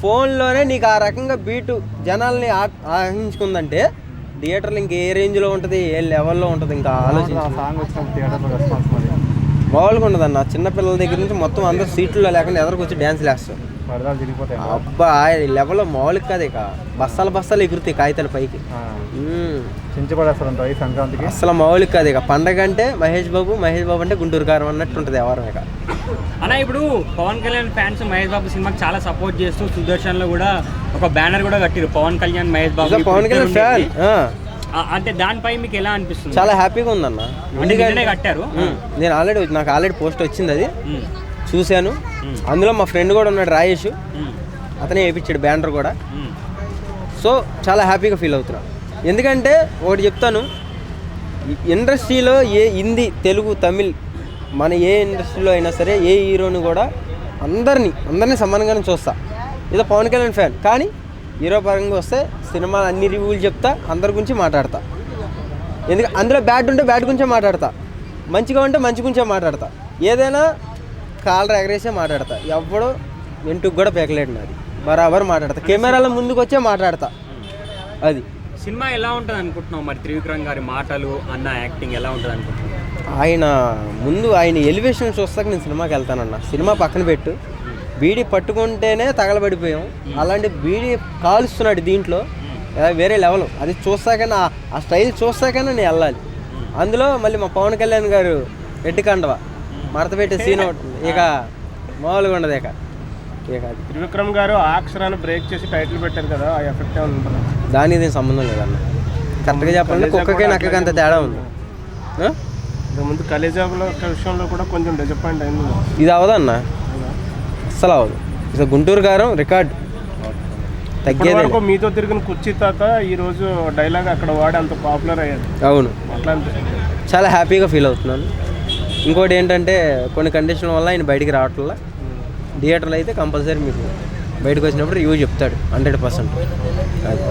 ఫోన్లోనే నీకు ఆ రకంగా బీటు జనాల్ని ఆహించుకుందంటే థియేటర్లు ఇంక ఏ రేంజ్లో ఉంటుంది, ఏ లెవెల్లో ఉంటుంది ఇంకా ఆలోచించి. మామూలుగా ఉండదన్న. చిన్నపిల్లల దగ్గర నుంచి మొత్తం అందరూ సీట్లో లేకుండా ఎదరికి డ్యాన్స్ వేస్తారు. అబ్బా లెవెల్లో మామూలుగా కాదు. ఇక బస్తాలు ఎగురుతాయి కాగితాల పైకి. సంక్రాంతికి అసలు మామూలుగా కాదు. ఇక పండగ అంటే మహేష్ బాబు అంటే గుంటూరు కారం అన్నట్టు ఉంటుంది ఎవరం. ఇక అన్న ఇప్పుడు పవన్ కళ్యాణ్ ఫ్యాన్స్ మహేష్ బాబు సినిమాకి చాలా సపోర్ట్ చేస్తూ సుదర్శన్లో కూడా ఒక బ్యానర్ కూడా కట్టిరు పవన్ కళ్యాణ్ మహేష్ బాబు. పవన్ కళ్యాణ్ ఫ్యాన్ అంటే దానిపై మీకు ఎలా అనిపిస్తుంది? చాలా హ్యాపీగా ఉందన్న. ఎందుకంటే కట్టారు. నేను నాకు ఆల్రెడీ పోస్ట్ వచ్చింది, అది చూశాను. అందులో మా ఫ్రెండ్ కూడా ఉన్నాడు రాజేష్, అతనే వేయించాడు బ్యానర్ కూడా. సో చాలా హ్యాపీగా ఫీల్ అవుతున్నా. ఎందుకంటే ఒకటి చెప్తాను, ఇండస్ట్రీలో ఏ హిందీ తెలుగు తమిళ్ మన ఏ ఇండస్ట్రీలో అయినా సరే ఏ హీరోని కూడా అందరినీ సమానంగానే చూస్తా. ఏదో పవన్ కళ్యాణ్ ఫ్యాన్ కానీ హీరో పరంగా వస్తే సినిమా అన్ని రివ్యూలు చెప్తా, అందరి గురించి మాట్లాడతా. ఎందుకంటే అందులో బ్యాడ్ ఉంటే బ్యాడ్ గురించే మాట్లాడతా, మంచిగా ఉంటే మంచి గురించే మాట్లాడతా. ఏదైనా కాలర్ ఎగరేసే మాట్లాడతా. ఎవడో ఇంటికి కూడా పెకలేడు నాది, బరాబర్ మాట్లాడతా. కెమెరాల ముందుకు వచ్చే మాట్లాడతా. అది సినిమా ఎలా ఉంటుంది అనుకుంటున్నావు మరి? త్రివిక్రమ్ గారి మాటలు అన్న యాక్టింగ్ ఎలా ఉంటుంది అనుకుంటున్నావు? ఆయన ఎలివేషన్ చూస్తాక నేను సినిమాకి వెళ్తానన్న. సినిమా పక్కన పెట్టు, బీడీ పట్టుకుంటేనే తగలబడిపోయాం, అలాంటి బీడీ కాలుస్తున్నాడు దీంట్లో వేరే లెవెల్. అది చూస్తాకైనా ఆ స్టైల్ చూస్తాకైనా నేను వెళ్ళాలి. అందులో మళ్ళీ మా పవన్ కళ్యాణ్ గారు రెడ్డి కండవ మడత పెట్టే సీన్ ఒకటి ఇక మామూలుగా ఉండదు. ఇక త్రివిక్రమ్ గారు ఆ అక్షరాన్ని బ్రేక్ చేసి టైటిల్ పెట్టారు కదా, ఆ ఎఫెక్ట్ ఉంటుంది. దానికి దీనికి సంబంధం లేదన్న. కరెక్ట్గా చెప్పాలంటే కుక్కకి నక్కకి అంత తేడా ఉంది. ముందు కలేజాబుల విషయంలో కూడా కొంచెం డిసప్పాయింట్ అయింది. ఇది అవదన్న, అస్సలు అవ్వదు. ఇది గుంటూరు గారం రికార్డు తగ్గేది. మీతో తిరిగిన కుర్చీ తాత ఈరోజు డైలాగ్ అక్కడ వాడి అంత పాపులర్ అయ్యాడు. అవును, అట్లా చాలా హ్యాపీగా ఫీల్ అవుతున్నాను. ఇంకోటి ఏంటంటే కొన్ని కండిషన్ల వల్ల ఆయన బయటికి రావట్లా. థియేటర్లో అయితే కంపల్సరీ మీకు బయటకు వచ్చినప్పుడు రివ్యూ చెప్తాడు 100%. అది